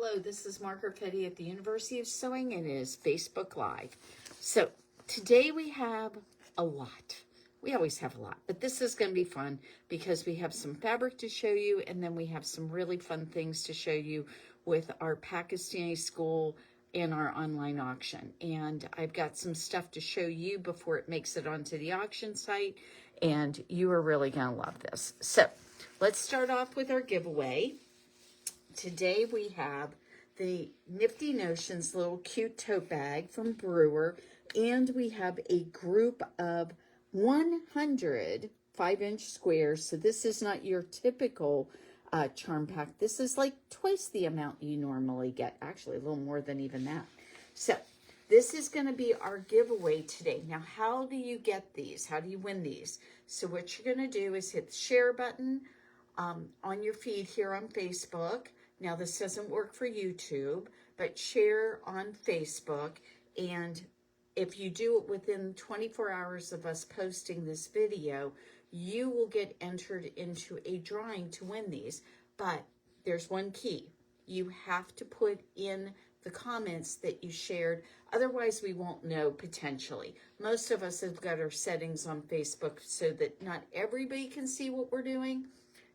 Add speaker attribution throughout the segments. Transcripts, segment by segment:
Speaker 1: Hello, this is Margaret Fetty at the University of Sewing, and it is Facebook Live. So today we have a lot. We always have a lot, but this is going to be fun because we have some fabric to show you, and then we have some really fun things to show you with our Pakistani school and our online auction. And I've got some stuff to show you before it makes it onto the auction site, and you are really going to love this. So let's start off with our giveaway. Today we have the Nifty Notions little cute tote bag from Brewer, and we have a group of 100 5-inch squares. So this is not your typical charm pack. This is like twice the amount you normally get. Actually, a little more than even that. So this is going to be our giveaway today. Now, how do you get these? How do you win these? So what you're going to do is hit the share button on your feed here on Facebook. Now, this doesn't work for YouTube, but share on Facebook. And if you do it within 24 hours of us posting this video, you will get entered into a drawing to win these. But there's one key. You have to put in the comments that you shared. Otherwise, we won't know potentially. Most of us have got our settings on Facebook so that not everybody can see what we're doing.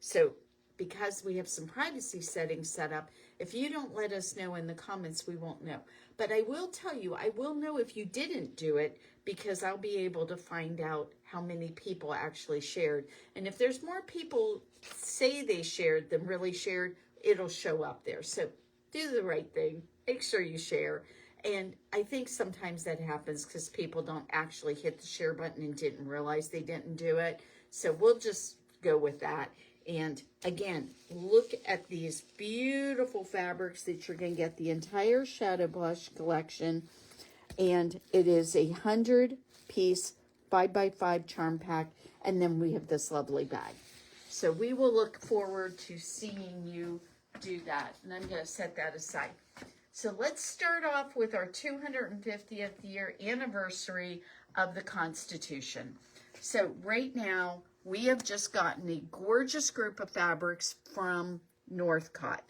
Speaker 1: So because we have some privacy settings set up, if you don't let us know in the comments, we won't know. But I will tell you, I will know if you didn't do it because I'll be able to find out how many people actually shared. And if there's more people say they shared than really shared, it'll show up there. So do the right thing. Make sure you share. And I think sometimes that happens because people don't actually hit the share button and didn't realize they didn't do it. So we'll just go with that. And again, look at these beautiful fabrics that you're going to get the entire Shadow Blush collection. And it is a 100-piece 5x5 charm pack. And then we have this lovely bag. So we will look forward to seeing you do that. And I'm going to set that aside. So let's start off with our 250th year anniversary of the Constitution. So right now, we have just gotten a gorgeous group of fabrics from Northcott.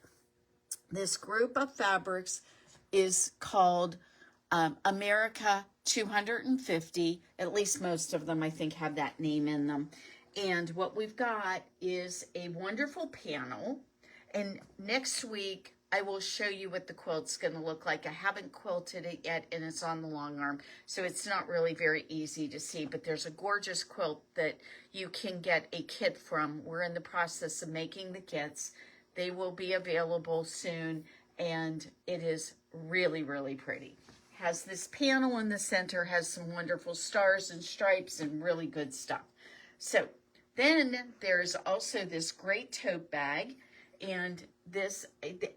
Speaker 1: This group of fabrics is called America 250. At least most of them, I think, have that name in them. And what we've got is a wonderful panel. And next week, I will show you what the quilt's going to look like. I haven't quilted it yet, and it's on the long arm, so it's not really very easy to see, but there's a gorgeous quilt that you can get a kit from. We're in the process of making the kits. They will be available soon, and it is really, really pretty. Has this panel in the center, has some wonderful stars and stripes and really good stuff. So then there's also this great tote bag, and this,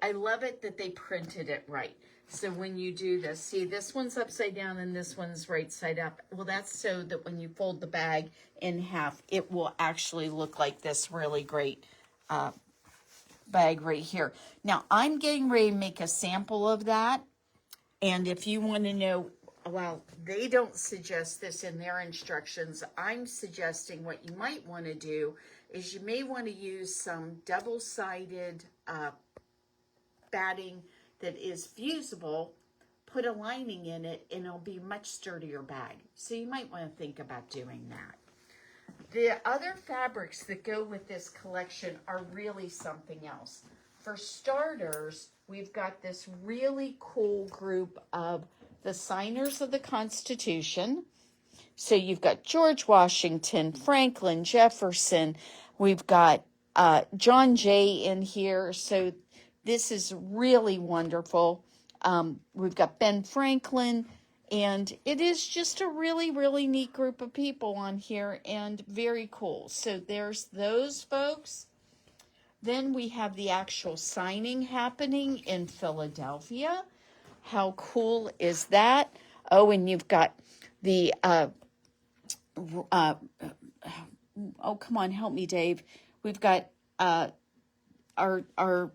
Speaker 1: I love it that they printed it right. So when you do this, see, this one's upside down and this one's right side up. Well, that's so that when you fold the bag in half, it will actually look like this really great bag right here. Now, I'm getting ready to make a sample of that. And if you want to know, well, they don't suggest this in their instructions. I'm suggesting what you might want to do is you may want to use some double-sided batting that is fusible, put a lining in it, and it'll be a much sturdier bag. So you might want to think about doing that. The other fabrics that go with this collection are really something else. For starters, we've got this really cool group of the signers of the Constitution. So you've got George Washington, Franklin, Jefferson. We've got John Jay in here. So this is really wonderful. We've got Ben Franklin. And it is just a really, really neat group of people on here and very cool. So there's those folks. Then we have the actual signing happening in Philadelphia. How cool is that? Oh, and you've got the, oh, come on, help me, Dave. We've got our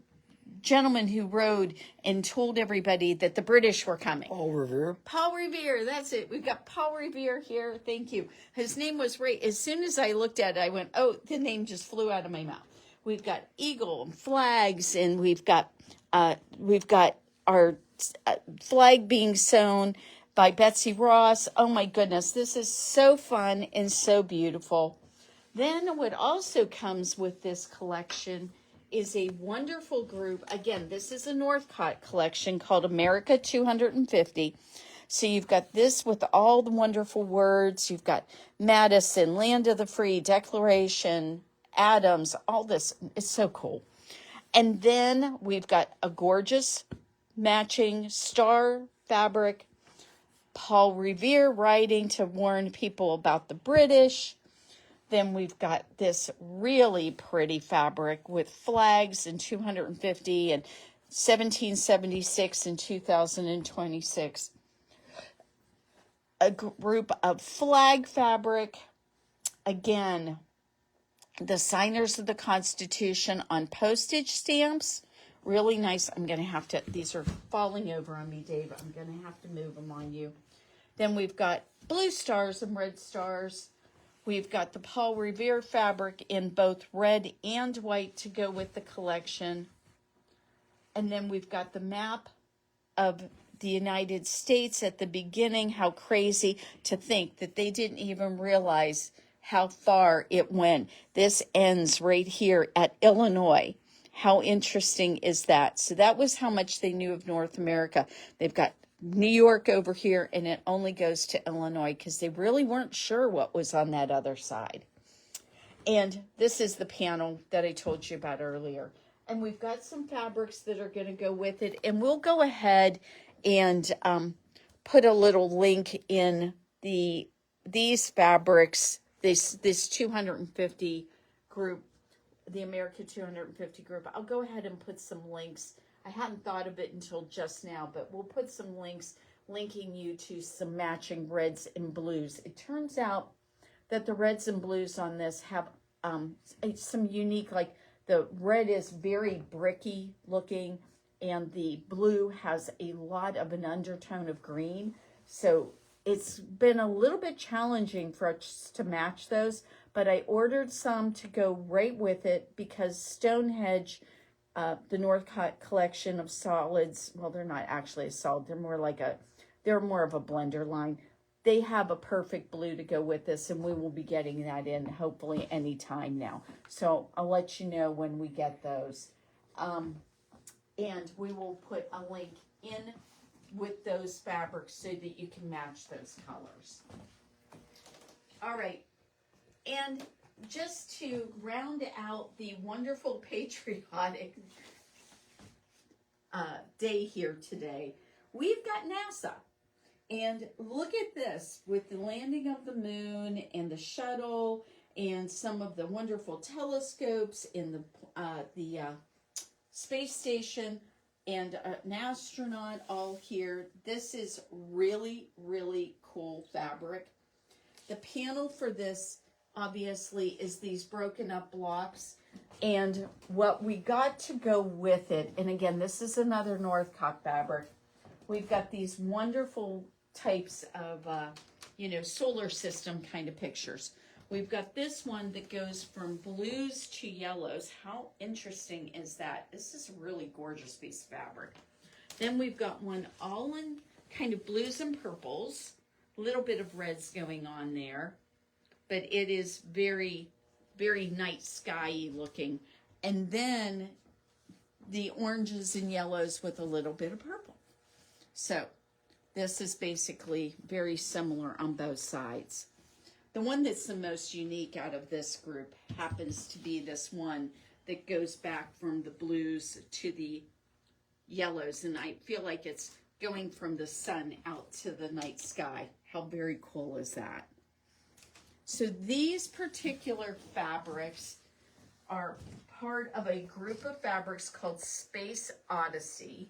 Speaker 1: gentleman who rode and told everybody that the British were coming.
Speaker 2: Paul Revere.
Speaker 1: Paul Revere, that's it. We've got Paul Revere here. Thank you. His name was Ray. As soon as I looked at it, I went, oh, the name just flew out of my mouth. we've got eagle and flags, and we've got our flag being sewn by Betsy Ross. Oh my goodness, this is so fun and so beautiful. Then what also comes with this collection is a wonderful group. Again, this is a Northcott collection called America 250. So you've got this with all the wonderful words. You've got Madison, Land of the Free, Declaration, Adams, all this. It's so cool. And then we've got a gorgeous matching star fabric. Paul Revere writing to warn people about the British. Then we've got this really pretty fabric with flags in 250 and 1776 and 2026. A group of flag fabric. Again, the signers of the Constitution on postage stamps. Really nice. I'm going to have to, these are falling over on me, Dave. I'm going to have to move them on you. Then we've got blue stars and red stars. We've got the Paul Revere fabric in both red and white to go with the collection. And then we've got the map of the United States at the beginning. How crazy to think that they didn't even realize how far it went. This ends right here at Illinois. How interesting is that? So that was how much they knew of North America. They've got New York over here, and it only goes to Illinois because they really weren't sure what was on that other side. And this is the panel that I told you about earlier. And we've got some fabrics that are going to go with it. And we'll go ahead and put a little link in these fabrics, this 250 group, the America 250 group. I'll go ahead and put some links. I hadn't thought of it until just now, but we'll put some links linking you to some matching reds and blues. It turns out that the reds and blues on this have some unique, like the red is very bricky looking, and the blue has a lot of an undertone of green. So it's been a little bit challenging for us to match those, but I ordered some to go right with it because Stonehenge, the Northcott collection of solids, well, they're not actually a solid, they're more of a blender line. They have a perfect blue to go with this, and we will be getting that in hopefully any time now. So I'll let you know when we get those. And we will put a link in with those fabrics so that you can match those colors. All right. And just to round out the wonderful patriotic day here today, we've got NASA. And look at this with the landing of the moon and the shuttle and some of the wonderful telescopes in the space station and an astronaut all here. This is really, really cool fabric. The panel for this obviously is these broken up blocks, and what we got to go with it, and again, this is another Northcott fabric. We've got these wonderful types of, solar system kind of pictures. We've got this one that goes from blues to yellows. How interesting is that? This is a really gorgeous piece of fabric. Then we've got one all in kind of blues and purples, a little bit of reds going on there, but it is very, very night sky-y looking. And then the oranges and yellows with a little bit of purple. So this is basically very similar on both sides. The one that's the most unique out of this group happens to be this one that goes back from the blues to the yellows. And I feel like it's going from the sun out to the night sky. How very cool is that? So these particular fabrics are part of a group of fabrics called Space Odyssey.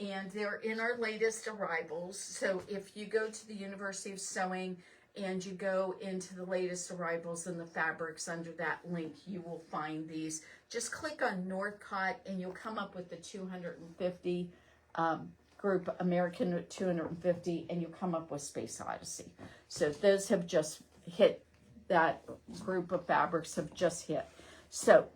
Speaker 1: And they're in our latest arrivals. So if you go to the University of Sewing and you go into the latest arrivals and the fabrics under that link, you will find these. Just click on Northcott and you'll come up with the 250 group, American 250, and you'll come up with Space Odyssey. So those have just hit, that group of fabrics have just hit. So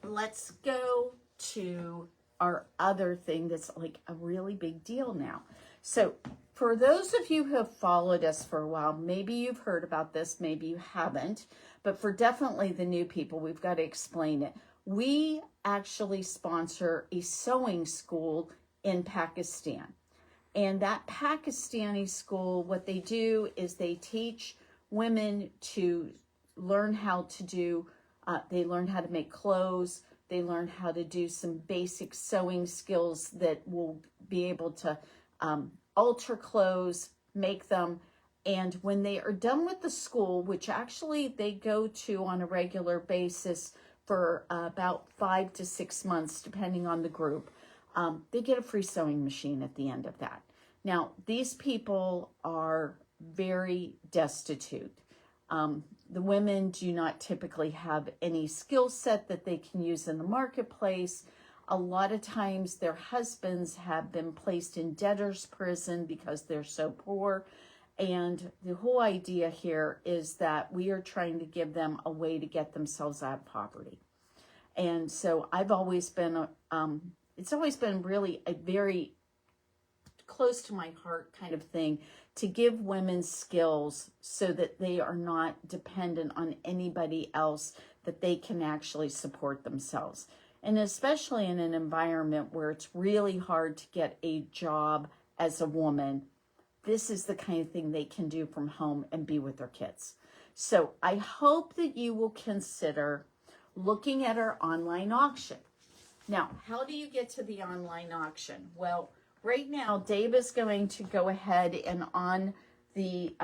Speaker 1: let's go to our other thing that's like a really big deal now. So for those of you who have followed us for a while, maybe you've heard about this, maybe you haven't, but for definitely the new people, we've got to explain it. We actually sponsor a sewing school in Pakistan. And that Pakistani school, what they do is they teach women to learn how to do, they learn how to make clothes. They learn how to do some basic sewing skills that will be able to alter clothes, make them. And when they are done with the school, which actually they go to on a regular basis for about 5 to 6 months, depending on the group, they get a free sewing machine at the end of that. Now, these people are very destitute. The women do not typically have any skill set that they can use in the marketplace. A lot of times their husbands have been placed in debtor's prison because they're so poor. And the whole idea here is that we are trying to give them a way to get themselves out of poverty. And so I've always been, it's always been really a very close to my heart kind of thing to give women skills so that they are not dependent on anybody else, that they can actually support themselves. And especially in an environment where it's really hard to get a job as a woman, this is the kind of thing they can do from home and be with their kids. So I hope that you will consider looking at our online auction. Now, how do you get to the online auction? Well, right now, Dave is going to go ahead and on the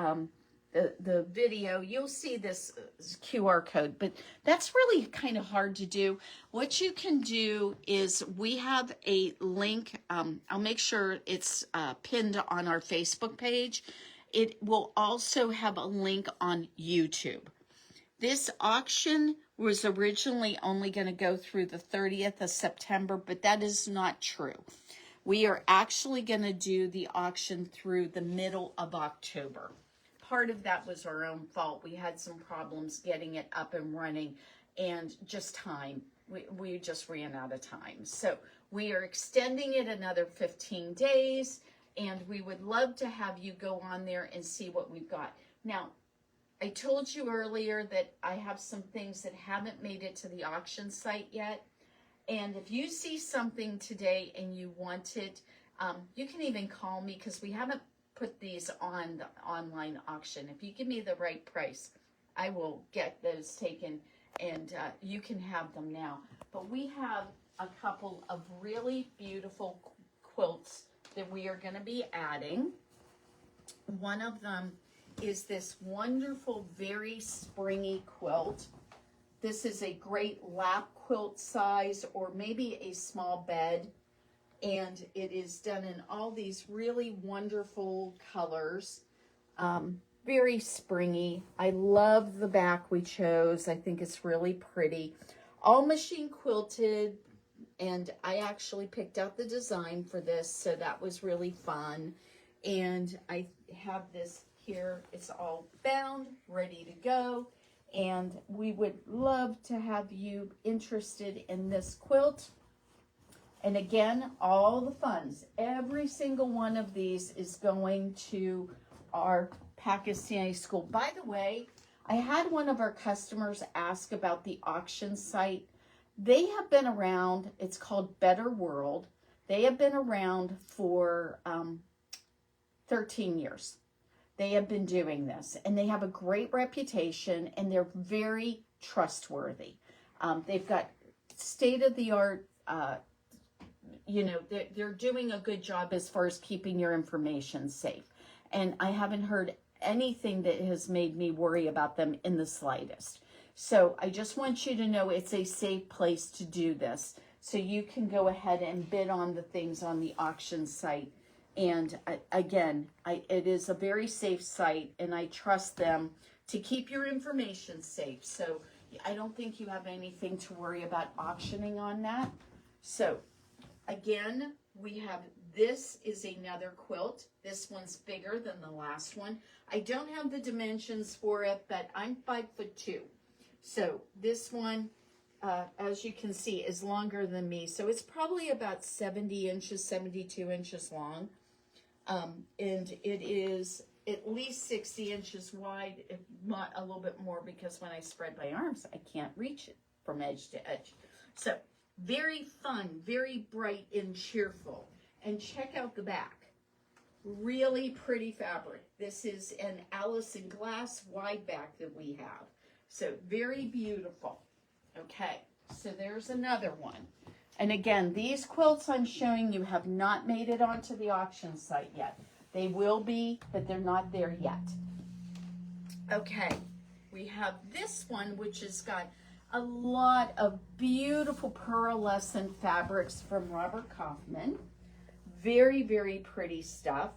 Speaker 1: video, you'll see this QR code, but that's really kind of hard to do. What you can do is we have a link. I'll make sure it's pinned on our Facebook page. It will also have a link on YouTube. This auction was originally only going to go through the 30th of September, but that is not true. We are actually going to do the auction through the middle of October. Part of that was our own fault. We had some problems getting it up and running and just time. We just ran out of time. So we are extending it another 15 days, and we would love to have you go on there and see what we've got. Now, I told you earlier that I have some things that haven't made it to the auction site yet. And if you see something today and you want it, you can even call me because we haven't put these on the online auction. If you give me the right price, I will get those taken and you can have them now. But we have a couple of really beautiful quilts that we are going to be adding. One of them is this wonderful, very springy quilt. This is a great lap quilt size or maybe a small bed. And it is done in all these really wonderful colors. Very springy. I love the back we chose. I think it's really pretty. All machine quilted. And I actually picked out the design for this. So that was really fun. And I have this here. It's all bound, ready to go. And we would love to have you interested in this quilt. And again, all the funds, every single one of these is going to our Pakistani school. By the way, I had one of our customers ask about the auction site. They have been around, it's called Better World. They have been around for 13 years. They have been doing this, and they have a great reputation, and they're very trustworthy. They've got state-of-the-art, they're doing a good job as far as keeping your information safe. And I haven't heard anything that has made me worry about them in the slightest. So I just want you to know it's a safe place to do this. So you can go ahead and bid on the things on the auction site. And again, it is a very safe site, and I trust them to keep your information safe. So I don't think you have anything to worry about auctioning on that. So again, we have, this is another quilt. This one's bigger than the last one. I don't have the dimensions for it, but I'm 5'2". So this one as you can see, is longer than me. So it's probably about 70 inches, 72 inches long. And it is at least 60 inches wide, if not a little bit more, because when I spread my arms, I can't reach it from edge to edge. So very fun, very bright and cheerful. And check out the back. Really pretty fabric. This is an Allison glass wide back that we have. So very beautiful. Okay, so there's another one. And again, these quilts I'm showing you have not made it onto the auction site yet. They will be, but they're not there yet. Okay, we have this one, which has got a lot of beautiful pearlescent fabrics from Robert Kaufman. Very, very pretty stuff.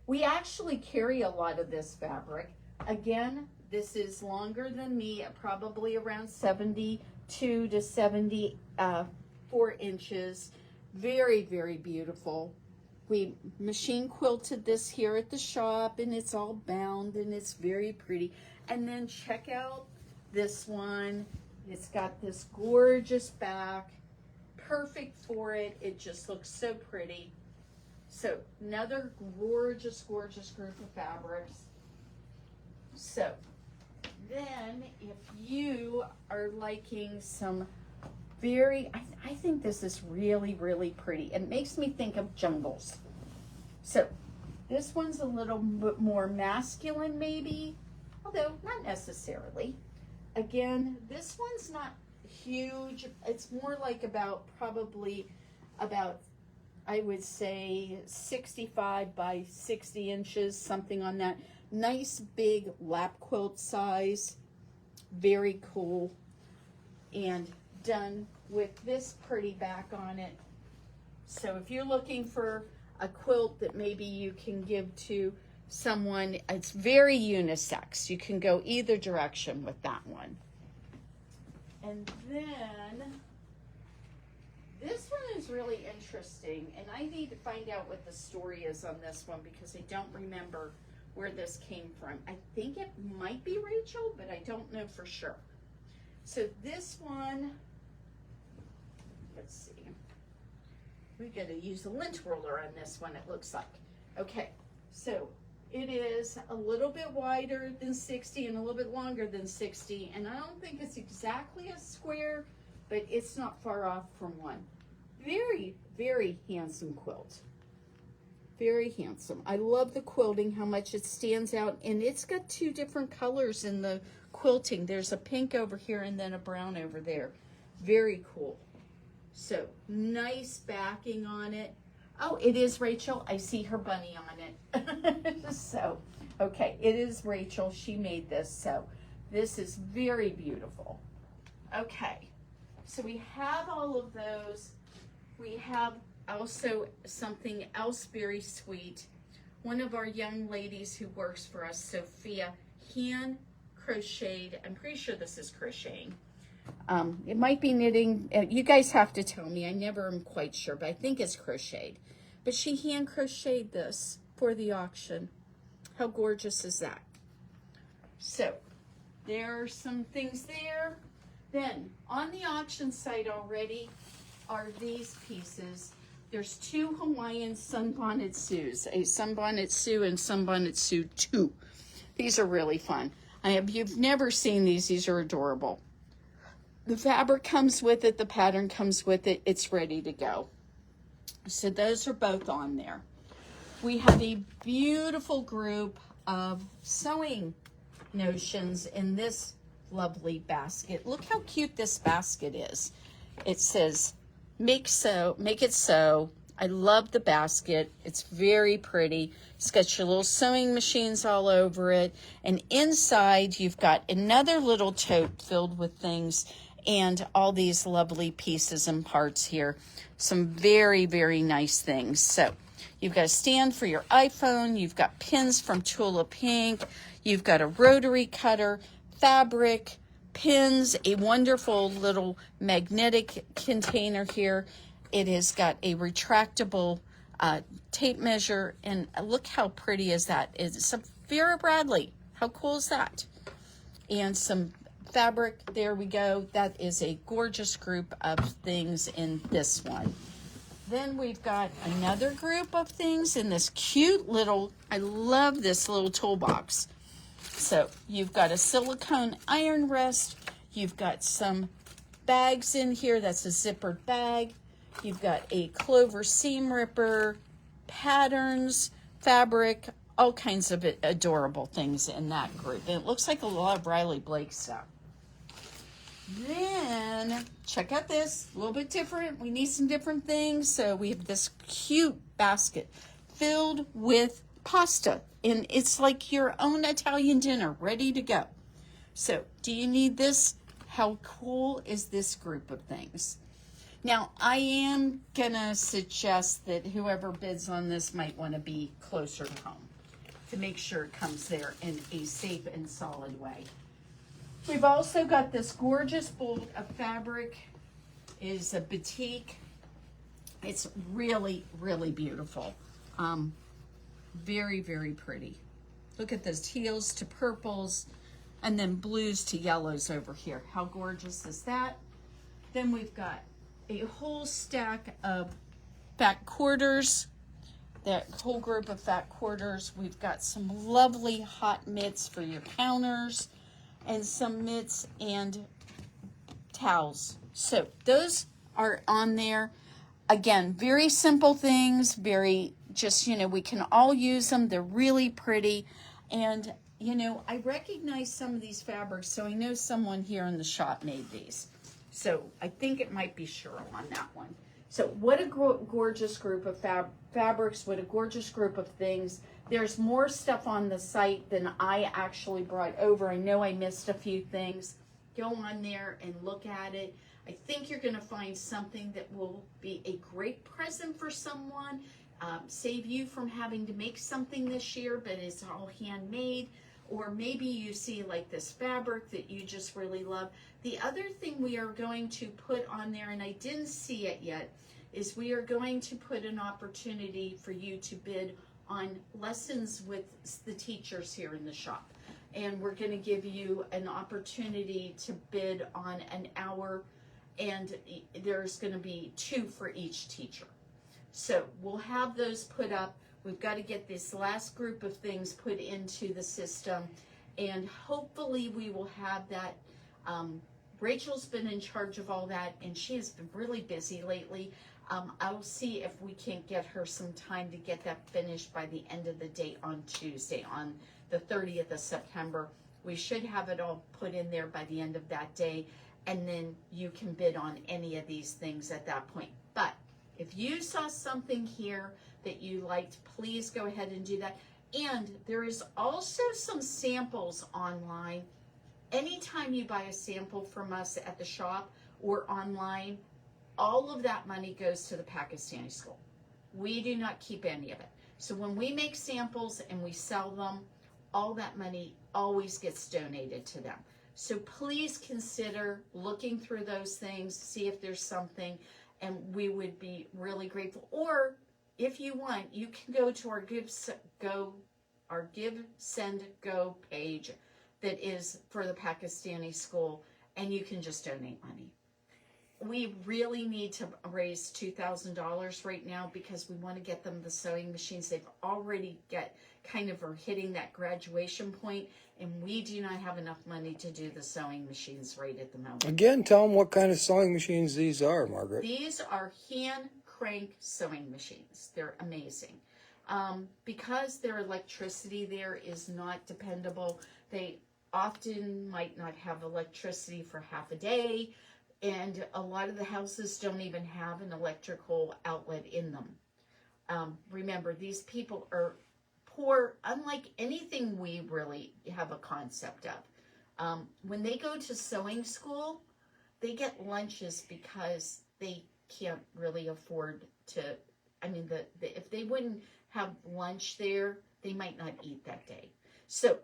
Speaker 1: We actually carry a lot of this fabric. Again, this is longer than me, probably around 72 to 74 inches. Very, very beautiful. We machine quilted this here at the shop, and it's all bound, and it's very pretty. And then check out this one. It's got this gorgeous back, perfect for it. It just looks so pretty. So another gorgeous, gorgeous group of fabrics. So then if you are liking some very, I think this is really, really pretty. It makes me think of jungles. So this one's a little bit more masculine maybe, although not necessarily. Again, this one's not huge. It's more like probably about, I would say 65 by 60 inches, something on that. Nice big lap quilt size. Very cool. And done with this pretty back on it. So if you're looking for a quilt that maybe you can give to someone, it's very unisex. You can go either direction with that one. And then this one is really interesting, and I need to find out what the story is on this one because I don't remember where this came from. I think it might be Rachel, but I don't know for sure. So this one, let's see. We got to use a lint roller on this one, it looks like. Okay, so it is a little bit wider than 60 and a little bit longer than 60, and I don't think it's exactly a square, but it's not far off from one. Very, very handsome quilt. Very handsome. I love the quilting, how much it stands out, and it's got two different colors in the quilting. There's a pink over here and then a brown over there. Very cool. So nice backing on it. Oh, it is Rachel. I see her bunny on it. So, okay, it is Rachel. She made this. So this is very beautiful. Okay, so we have all of those. We have also something else very sweet. One of our young ladies who works for us, Sophia, hand crocheted. I'm pretty sure this is crocheting. It might be knitting. You guys have to tell me. I never am quite sure, but I think it's crocheted. But she hand crocheted this for the auction. How gorgeous is that? So there are some things there. Then on the auction site already are these pieces. There's two Hawaiian Sunbonnet Sues, a Sunbonnet Sue and Sunbonnet Sue 2. These are really fun. You've never seen these are adorable. The fabric comes with it, the pattern comes with it, it's ready to go. So those are both on there. We have a beautiful group of sewing notions in this lovely basket. Look how cute this basket is. It says, make it sew. I love the basket. It's very pretty. It's got your little sewing machines all over it. And inside, you've got another little tote filled with things and all these lovely pieces and parts here. Some very, very nice things. So you've got a stand for your iPhone. You've got pins from Tula Pink. You've got a rotary cutter, fabric, pins, a wonderful little magnetic container here. It has got a retractable tape measure, and look how pretty is that. It's some Vera Bradley. How cool is that? And some fabric. There we go. That is a gorgeous group of things in this one. Then we've got another group of things in this cute little, I love this little toolbox. So you've got a silicone iron rest. You've got some bags in here. That's a zippered bag. You've got a clover seam ripper, patterns, fabric, all kinds of adorable things in that group. And it looks like a lot of Riley Blake stuff. Then, check out this, a little bit different. We need some different things. So we have this cute basket filled with pasta. And it's like your own Italian dinner, ready to go. So, do you need this? How cool is this group of things? Now, I am going to suggest that whoever bids on this might want to be closer to home to make sure it comes there in a safe and solid way. We've also got this gorgeous bolt of fabric. It is a batik. It's really, really beautiful. Very, very pretty. Look at those teals to purples and then blues to yellows over here. How gorgeous is that? Then we've got a whole stack of fat quarters. That whole group of fat quarters. We've got some lovely hot mitts for your counters and some mitts and towels. So those are on there. Again, very simple things, very just, we can all use them. They're really pretty. And, I recognize some of these fabrics, so I know someone here in the shop made these. So I think it might be Cheryl on that one. So what a gorgeous group of fabrics, what a gorgeous group of things. There's more stuff on the site than I actually brought over. I know I missed a few things. Go on there and look at it. I think you're going to find something that will be a great present for someone, save you from having to make something this year, but it's all handmade. Or maybe you see like this fabric that you just really love. The other thing we are going to put on there, and I didn't see it yet, is we are going to put an opportunity for you to bid on lessons with the teachers here in the shop. And we're going to give you an opportunity to bid on an hour, and there's going to be 2 for each teacher. So we'll have those put up. We've got to get this last group of things put into the system, and hopefully we will have that. Rachel's been in charge of all that, and she has been really busy lately. I'll see if we can't get her some time to get that finished by the end of the day on Tuesday, on the 30th of September. We should have it all put in there by the end of that day, and then you can bid on any of these things at that point. But if you saw something here that you liked, please go ahead and do that. And there is also some samples online. Anytime you buy a sample from us at the shop or online, all of that money goes to the Pakistani school. We do not keep any of it. So when we make samples and we sell them, all that money always gets donated to them. So please consider looking through those things, see if there's something, and we would be really grateful. Or if you want, you can go to our Give, Send, Go page that is for the Pakistani school, and you can just donate money. We really need to raise $2,000 right now because we want to get them the sewing machines. They've already are hitting that graduation point, and we do not have enough money to do the sewing machines right at the moment.
Speaker 2: Again, tell them what kind of sewing machines these are, Margaret.
Speaker 1: These are hand crank sewing machines. They're amazing. Because their electricity there is not dependable, they often might not have electricity for half a day, and a lot of the houses don't even have an electrical outlet in them. Remember, these people are poor, unlike anything we really have a concept of. When they go to sewing school, they get lunches because they can't really afford to, if they wouldn't have lunch there, they might not eat that day. So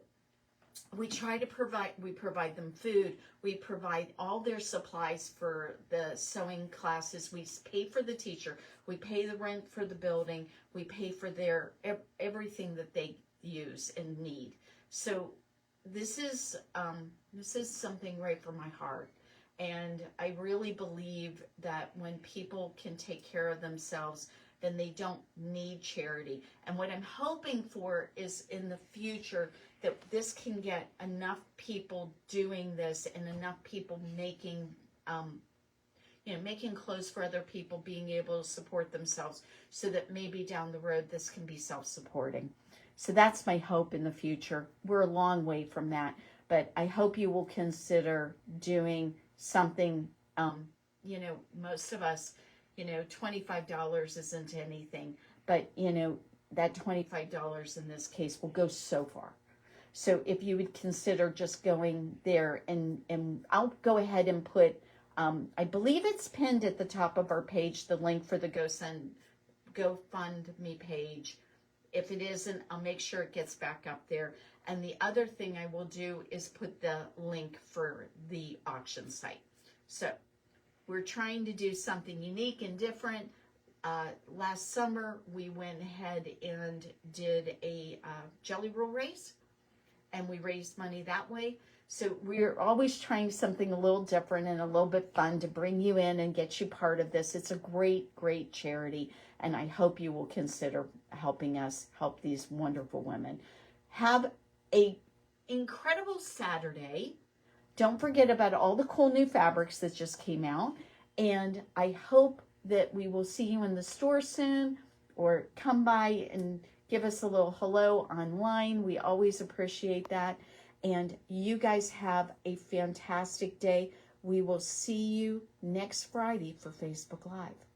Speaker 1: we provide them food. We provide all their supplies for the sewing classes. We pay for the teacher. We pay the rent for the building. We pay for their everything that they use and need. So this is something right from my heart. And I really believe that when people can take care of themselves, then they don't need charity. And what I'm hoping for is in the future that this can get enough people doing this and enough people making, making clothes for other people, being able to support themselves, so that maybe down the road this can be self-supporting. So that's my hope in the future. We're a long way from that, but I hope you will consider doing something. Most of us, $25 isn't anything, but that $25 in this case will go so far. So if you would consider just going there, and I'll go ahead and put, I believe it's pinned at the top of our page, the link for the GoFundMe page. If it isn't, I'll make sure it gets back up there. And the other thing I will do is put the link for the auction site. So we're trying to do something unique and different. Last summer, we went ahead and did a jelly roll race, and we raised money that way. So we're always trying something a little different and a little bit fun to bring you in and get you part of this. It's a great, great charity, and I hope you will consider helping us help these wonderful women. Have a incredible Saturday. Don't forget about all the cool new fabrics that just came out, and I hope that we will see you in the store soon, or come by and give us a little hello online. We always appreciate that. And you guys have a fantastic day. We will see you next Friday for Facebook Live.